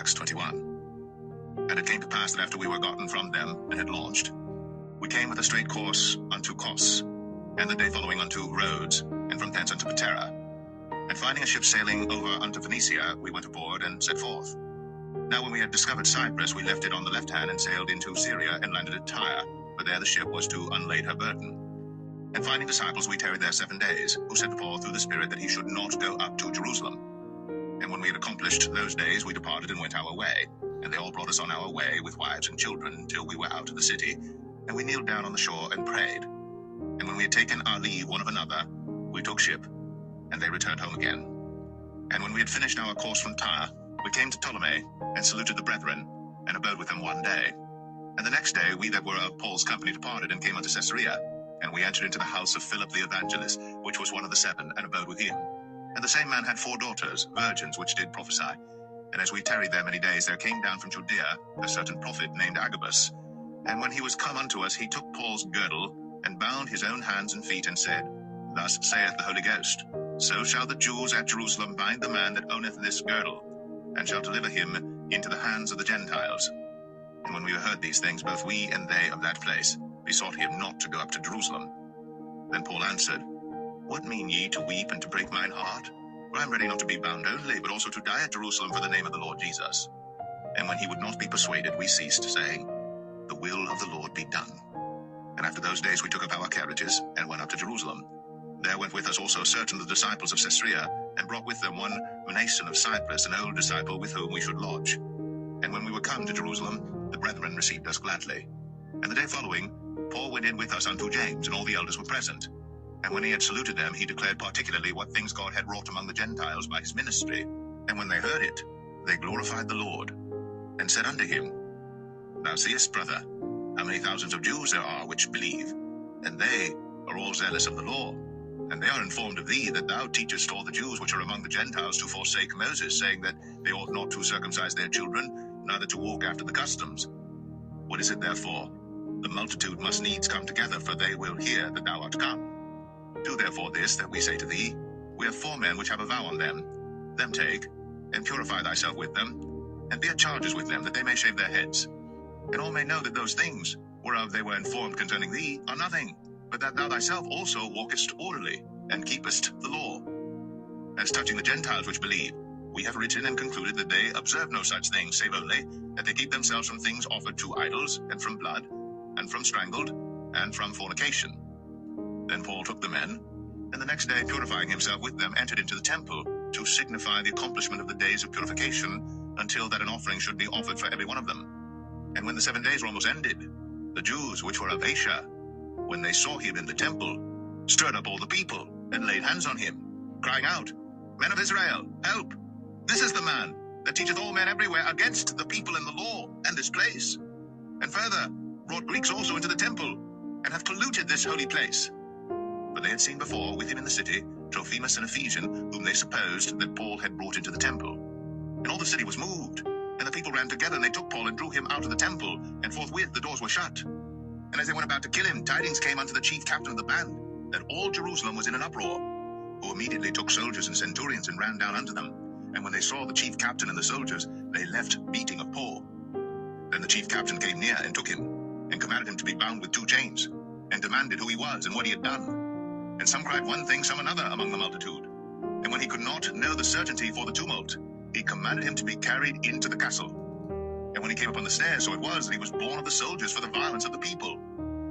Acts 21. And it came to pass that after we were gotten from them and had launched, we came with a straight course unto Kos, and the day following unto Rhodes, and from thence unto Patara. And finding a ship sailing over unto Phoenicia, we went aboard and set forth. Now when we had discovered Cyprus, we left it on the left hand and sailed into Syria and landed at Tyre, for there the ship was to unlade her burden. And finding disciples, we tarried there 7 days, who said to Paul through the Spirit that he should not go up to Jerusalem. And when we had accomplished those days, we departed and went our way. And they all brought us on our way with wives and children till we were out of the city. And we kneeled down on the shore and prayed. And when we had taken our leave one of another, we took ship, and they returned home again. And when we had finished our course from Tyre, we came to Ptolemy, and saluted the brethren, and abode with them 1 day. And the next day we that were of Paul's company departed, and came unto Caesarea. And we entered into the house of Philip the evangelist, which was one of the 7, and abode with him. And the same man had 4 daughters, virgins, which did prophesy. And as we tarried there many days, there came down from Judea a certain prophet named Agabus. And when he was come unto us, he took Paul's girdle, and bound his own hands and feet, and said, Thus saith the Holy Ghost, So shall the Jews at Jerusalem bind the man that owneth this girdle, and shall deliver him into the hands of the Gentiles. And when we heard these things, both we and they of that place besought him not to go up to Jerusalem. Then Paul answered, What mean ye to weep and to break mine heart? For I am ready not to be bound only, but also to die at Jerusalem for the name of the Lord Jesus. And when he would not be persuaded, we ceased, saying, The will of the Lord be done. And after those days we took up our carriages, and went up to Jerusalem. There went with us also certain of the disciples of Caesarea, and brought with them one Manason of Cyprus, an old disciple with whom we should lodge. And when we were come to Jerusalem, the brethren received us gladly. And the day following, Paul went in with us unto James, and all the elders were present. And when he had saluted them, he declared particularly what things God had wrought among the Gentiles by his ministry. And when they heard it, they glorified the Lord, and said unto him, Thou seest, brother, how many thousands of Jews there are which believe, and they are all zealous of the law. And they are informed of thee, that thou teachest all the Jews which are among the Gentiles to forsake Moses, saying that they ought not to circumcise their children, neither to walk after the customs. What is it therefore? The multitude must needs come together, for they will hear that thou art come. Do therefore this that we say to thee, We have 4 men which have a vow on them. Them take, and purify thyself with them, and bear charges with them, that they may shave their heads. And all may know that those things, whereof they were informed concerning thee, are nothing, but that thou thyself also walkest orderly, and keepest the law. As touching the Gentiles which believe, we have written and concluded that they observe no such thing, save only that they keep themselves from things offered to idols, and from blood, and from strangled, and from fornication. Then Paul took the men, and the next day, purifying himself with them, entered into the temple, to signify the accomplishment of the days of purification, until that an offering should be offered for every one of them. And when the 7 days were almost ended, the Jews which were of Asia, when they saw him in the temple, stirred up all the people, and laid hands on him, crying out, Men of Israel, help! This is the man that teacheth all men everywhere against the people in the law and this place. And further, brought Greeks also into the temple, and have polluted this holy place. For they had seen before with him in the city Trophimus an Ephesian, whom they supposed that Paul had brought into the temple. And all the city was moved, and the people ran together, and they took Paul and drew him out of the temple, and forthwith the doors were shut. And as they went about to kill him, tidings came unto the chief captain of the band, that all Jerusalem was in an uproar, who immediately took soldiers and centurions and ran down unto them. And when they saw the chief captain and the soldiers, they left beating of Paul. Then the chief captain came near and took him, and commanded him to be bound with 2 chains, and demanded who he was and what he had done. And some cried one thing, some another among the multitude. And when he could not know the certainty for the tumult, he commanded him to be carried into the castle. And when he came upon the stairs, so it was that he was borne of the soldiers for the violence of the people.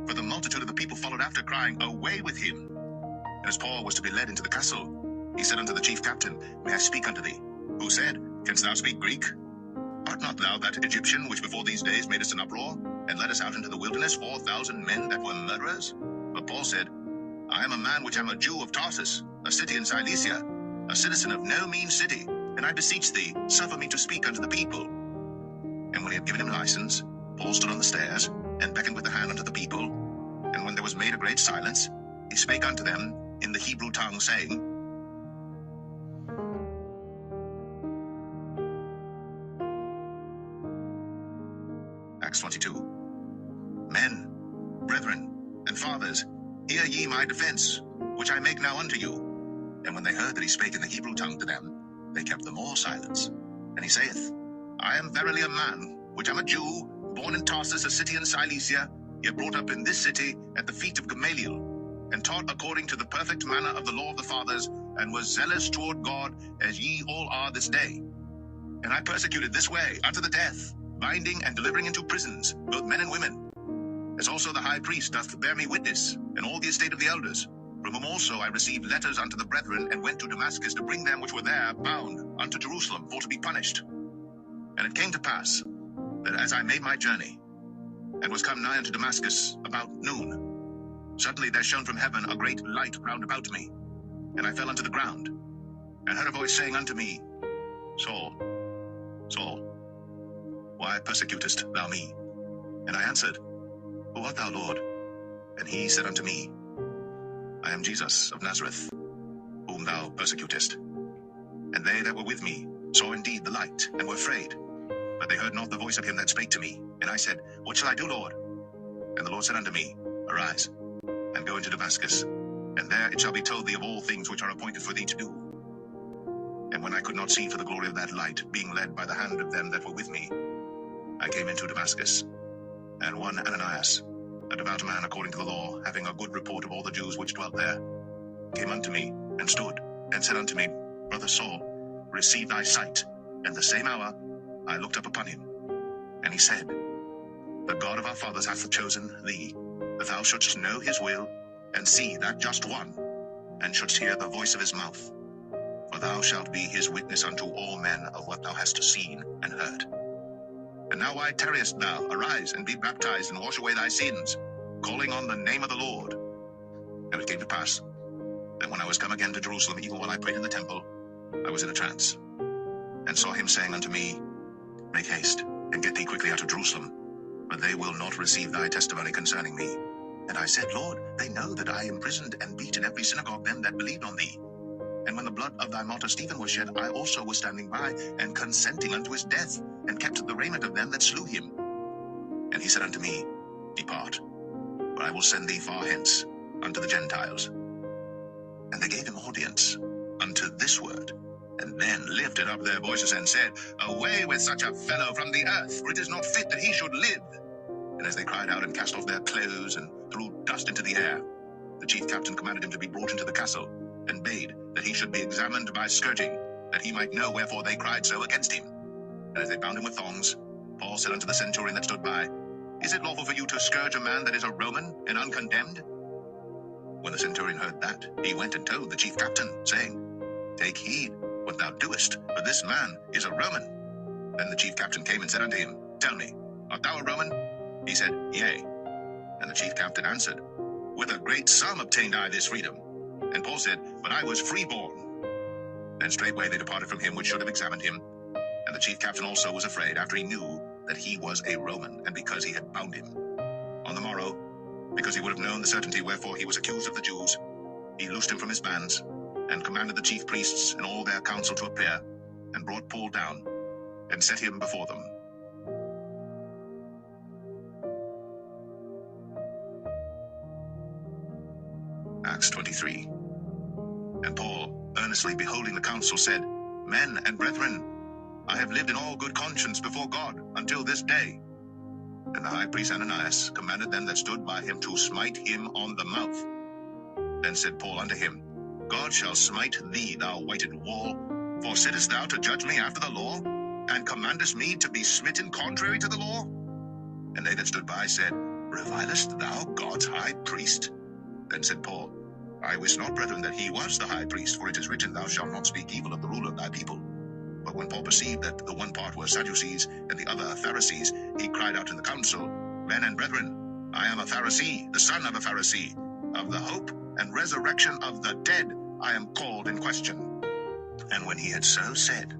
For the multitude of the people followed after, crying, Away with him! And as Paul was to be led into the castle, he said unto the chief captain, May I speak unto thee? Who said, Canst thou speak Greek? Art not thou that Egyptian which before these days made us an uproar, and led us out into the wilderness 4,000 men that were murderers? But Paul said, I am a man which am a Jew of Tarsus, a city in Cilicia, a citizen of no mean city, and I beseech thee, suffer me to speak unto the people. And when he had given him license, Paul stood on the stairs, and beckoned with the hand unto the people. And when there was made a great silence, he spake unto them in the Hebrew tongue, saying, Acts 22. Men, brethren, and fathers, hear ye my defense, which I make now unto you. And when they heard that he spake in the Hebrew tongue to them, they kept the more silence. And he saith, I am verily a man, which am a Jew, born in Tarsus, a city in Cilicia, yet brought up in this city at the feet of Gamaliel, and taught according to the perfect manner of the law of the fathers, and was zealous toward God, as ye all are this day. And I persecuted this way unto the death, binding and delivering into prisons both men and women. As also the high priest doth bear me witness, and all the estate of the elders, from whom also I received letters unto the brethren, and went to Damascus to bring them which were there bound unto Jerusalem for to be punished. And it came to pass, that as I made my journey, and was come nigh unto Damascus about noon, suddenly there shone from heaven a great light round about me, and I fell unto the ground, and heard a voice saying unto me, Saul, Saul, why persecutest thou me? And I answered, Who art thou, Lord? And he said unto me, I am Jesus of Nazareth, whom thou persecutest. And they that were with me saw indeed the light, and were afraid. But they heard not the voice of him that spake to me. And I said, What shall I do, Lord? And the Lord said unto me, Arise, and go into Damascus, and there it shall be told thee of all things which are appointed for thee to do. And when I could not see for the glory of that light, being led by the hand of them that were with me, I came into Damascus. And one Ananias, a devout man according to the law, having a good report of all the Jews which dwelt there, came unto me, and stood, and said unto me, Brother Saul, receive thy sight. And the same hour I looked up upon him. And he said, The God of our fathers hath chosen thee, that thou shouldst know his will, and see that just one, and shouldst hear the voice of his mouth. For thou shalt be his witness unto all men of what thou hast seen and heard. And now why tarriest thou? Arise, and be baptized, and wash away thy sins, calling on the name of the Lord. And it came to pass, that when I was come again to Jerusalem, even while I prayed in the temple, I was in a trance, and saw him saying unto me, Make haste, and get thee quickly out of Jerusalem, for they will not receive thy testimony concerning me. And I said, Lord, they know that I imprisoned and beat in every synagogue them that believed on thee. And when the blood of thy martyr Stephen was shed, I also was standing by, and consenting unto his death, and kept the raiment of them that slew him. And he said unto me, Depart, for I will send thee far hence unto the Gentiles. And they gave him audience unto this word, and then lifted up their voices and said, Away with such a fellow from the earth, for it is not fit that he should live. And as they cried out and cast off their clothes and threw dust into the air, the chief captain commanded him to be brought into the castle, and bade that he should be examined by scourging, that he might know wherefore they cried so against him. And as they bound him with thongs, Paul said unto the centurion that stood by, Is it lawful for you to scourge a man that is a Roman and uncondemned? When the centurion heard that, he went and told the chief captain, saying, Take heed what thou doest, for this man is a Roman. Then the chief captain came and said unto him, Tell me, art thou a Roman? He said, Yea. And the chief captain answered, With a great sum obtained I this freedom. And Paul said, But I was freeborn. Then straightway they departed from him which should have examined him. And the chief captain also was afraid, after he knew that he was a Roman, and because he had bound him. On the morrow, because he would have known the certainty wherefore he was accused of the Jews, he loosed him from his bands, and commanded the chief priests and all their council to appear, and brought Paul down, and set him before them. Acts 23. And Paul, earnestly beholding the council, said, Men and brethren, I have lived in all good conscience before God until this day. And the high priest Ananias commanded them that stood by him to smite him on the mouth. Then said Paul unto him, God shall smite thee, thou whited wall, for sittest thou to judge me after the law, and commandest me to be smitten contrary to the law? And they that stood by said, Revilest thou God's high priest? Then said Paul, I wist not, brethren, that he was the high priest, for it is written, Thou shalt not speak evil of the ruler of thy people. But when Paul perceived that the one part were Sadducees, and the other Pharisees, he cried out in the council, Men and brethren, I am a Pharisee, the son of a Pharisee. Of the hope and resurrection of the dead I am called in question. And when he had so said,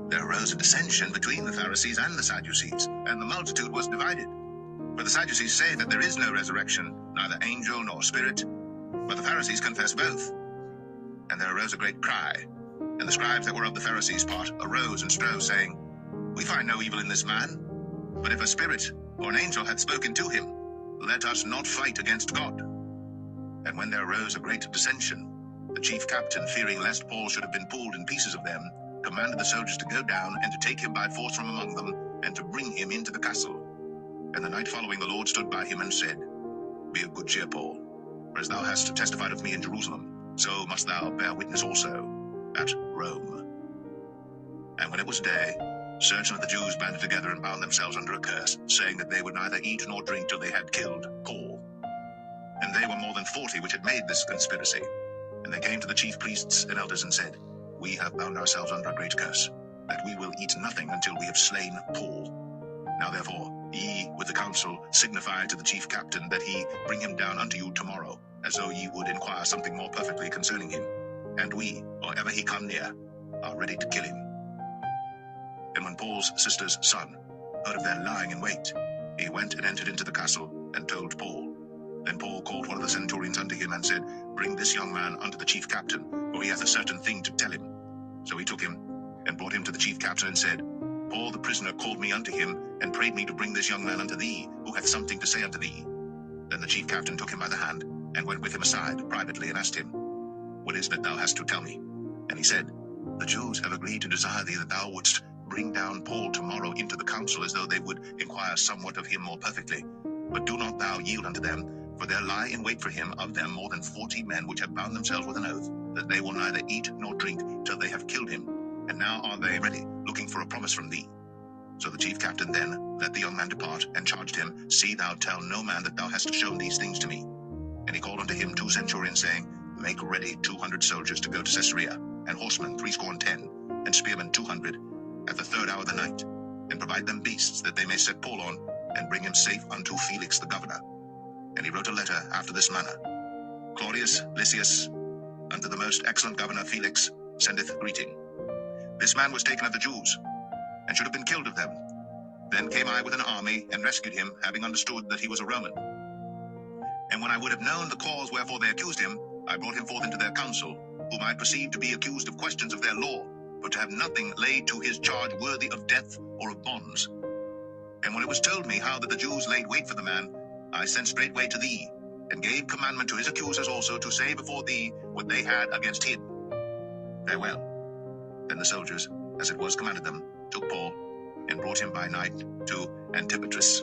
there arose a dissension between the Pharisees and the Sadducees, and the multitude was divided. For the Sadducees say that there is no resurrection, neither angel nor spirit, but the Pharisees confess both. And there arose a great cry, and the scribes that were of the Pharisees' part arose and strove, saying, We find no evil in this man, but if a spirit or an angel hath spoken to him, let us not fight against God. And when there arose a great dissension, the chief captain, fearing lest Paul should have been pulled in pieces of them, commanded the soldiers to go down and to take him by force from among them, and to bring him into the castle. And the night following the Lord stood by him and said, Be of good cheer, Paul, for as thou hast testified of me in Jerusalem, so must thou bear witness also at Rome. And when it was day, certain of the Jews banded together and bound themselves under a curse, saying that they would neither eat nor drink till they had killed Paul. And they were more than 40 which had made this conspiracy. And they came to the chief priests and elders and said, We have bound ourselves under a great curse, that we will eat nothing until we have slain Paul. Now therefore, ye with the council signify to the chief captain that he bring him down unto you tomorrow, as though ye would inquire something more perfectly concerning him. And we, or ever he come near, are ready to kill him. And when Paul's sister's son heard of their lying in wait, he went and entered into the castle, and told Paul. Then Paul called one of the centurions unto him, and said, Bring this young man unto the chief captain, for he hath a certain thing to tell him. So he took him, and brought him to the chief captain, and said, Paul the prisoner called me unto him, and prayed me to bring this young man unto thee, who hath something to say unto thee. Then the chief captain took him by the hand, and went with him aside privately, and asked him, What is that thou hast to tell me? And he said, The Jews have agreed to desire thee that thou wouldst bring down Paul tomorrow into the council, as though they would inquire somewhat of him more perfectly. But do not thou yield unto them, for there lie in wait for him of them more than 40 men, which have bound themselves with an oath, that they will neither eat nor drink till they have killed him. And now are they ready, looking for a promise from thee. So the chief captain then let the young man depart, and charged him, See thou tell no man that thou hast shown these things to me. And he called unto him 2 centurions, saying, Make ready 200 soldiers to go to Caesarea, and horsemen 70, and spearmen 200, at the 3rd hour of the night, and provide them beasts, that they may set Paul on, and bring him safe unto Felix the governor. And he wrote a letter after this manner: Claudius Lysias, unto the most excellent governor Felix, sendeth greeting. This man was taken of the Jews, and should have been killed of them. Then came I with an army, and rescued him, having understood that he was a Roman. And when I would have known the cause wherefore they accused him, I brought him forth into their council, whom I perceived to be accused of questions of their law, but to have nothing laid to his charge worthy of death or of bonds. And when it was told me how that the Jews laid wait for the man, I sent straightway to thee, and gave commandment to his accusers also to say before thee what they had against him. Farewell. Then the soldiers, as it was commanded them, took Paul, and brought him by night to Antipatris.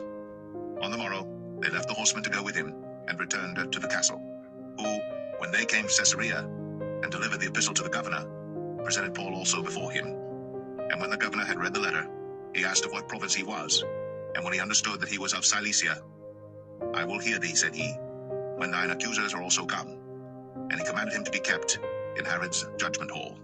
On the morrow they left the horsemen to go with him, and returned to the castle, who, when they came to Caesarea, and delivered the epistle to the governor, presented Paul also before him. And when the governor had read the letter, he asked of what province he was. And when he understood that he was of Cilicia, I will hear thee, said he, when thine accusers are also come. And he commanded him to be kept in Herod's judgment hall.